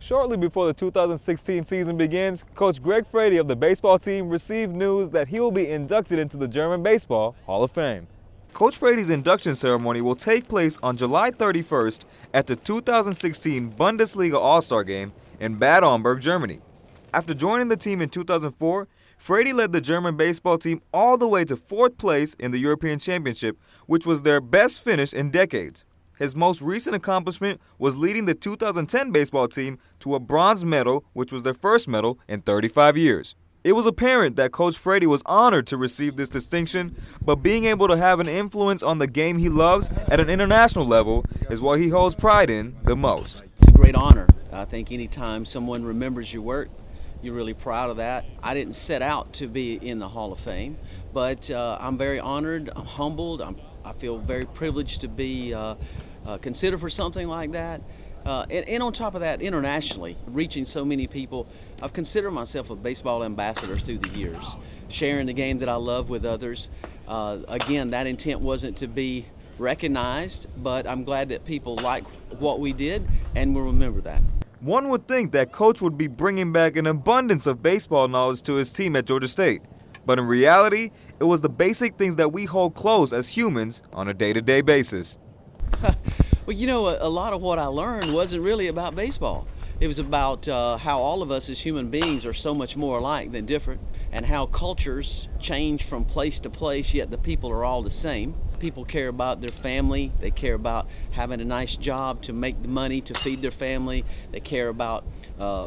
Shortly before the 2016 season begins, Coach Greg Frady of the baseball team received news that he will be inducted into the German Baseball Hall of Fame. Coach Frady's induction ceremony will take place on July 31st at the 2016 Bundesliga All-Star Game in Bad Homburg, Germany. After joining the team in 2004, Frady led the German baseball team all the way to 4th place in the European Championship, which was their best finish in decades. His most recent accomplishment was leading the 2010 baseball team to a bronze medal, which was their first medal in 35 years. It was apparent that Coach Frady was honored to receive this distinction, but being able to have an influence on the game he loves at an international level is what he holds pride in the most. It's a great honor. I think anytime someone remembers your work, you're really proud of that. I didn't set out to be in the Hall of Fame, but I'm very honored, I'm humbled, I feel very privileged to be considered for something like that. And on top of that, internationally, reaching so many people, I've considered myself a baseball ambassador through the years, sharing the game that I love with others. Again, that intent wasn't to be recognized, but I'm glad that people like what we did and will remember that. One would think that Coach would be bringing back an abundance of baseball knowledge to his team at Georgia State. But in reality, it was the basic things that we hold close as humans on a day-to-day basis. Well, you know, a lot of what I learned wasn't really about baseball. It was about how all of us as human beings are so much more alike than different, and how cultures change from place to place, yet the people are all the same. People care about their family, they care about having a nice job to make the money to feed their family, they care about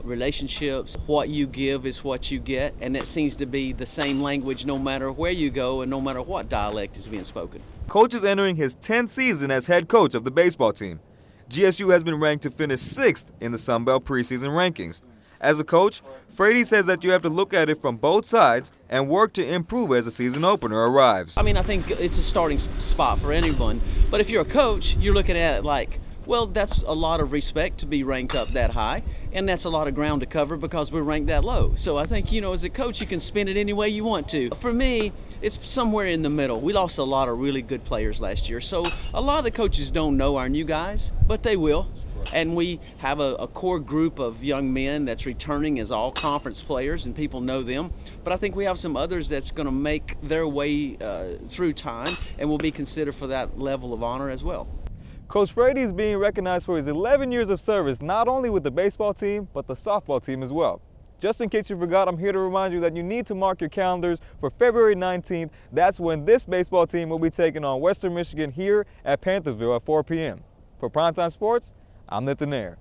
relationships. What you give is what you get, and that seems to be the same language no matter where you go and no matter what dialect is being spoken. Coach is entering his 10th season as head coach of the baseball team. GSU has been ranked to finish 6th in the Sun Belt preseason rankings. As a coach, Frady says that you have to look at it from both sides and work to improve as the season opener arrives. I mean, I think it's a starting spot for anyone, but if you're a coach, you're looking at it like, well, that's a lot of respect to be ranked up that high, and that's a lot of ground to cover because we're ranked that low. So I think, you know, as a coach, you can spin it any way you want to. For me, it's somewhere in the middle. We lost a lot of really good players last year, so a lot of the coaches don't know our new guys, but they will. And we have a core group of young men that's returning as all conference players, and people know them. But I think we have some others that's going to make their way through time and will be considered for that level of honor as well. Coach Frady is being recognized for his 11 years of service, not only with the baseball team, but the softball team as well. Just in case you forgot, I'm here to remind you that you need to mark your calendars for February 19th. That's when this baseball team will be taking on Western Michigan here at Panthersville at 4 p.m. For Primetime Sports, I'm Nathanair.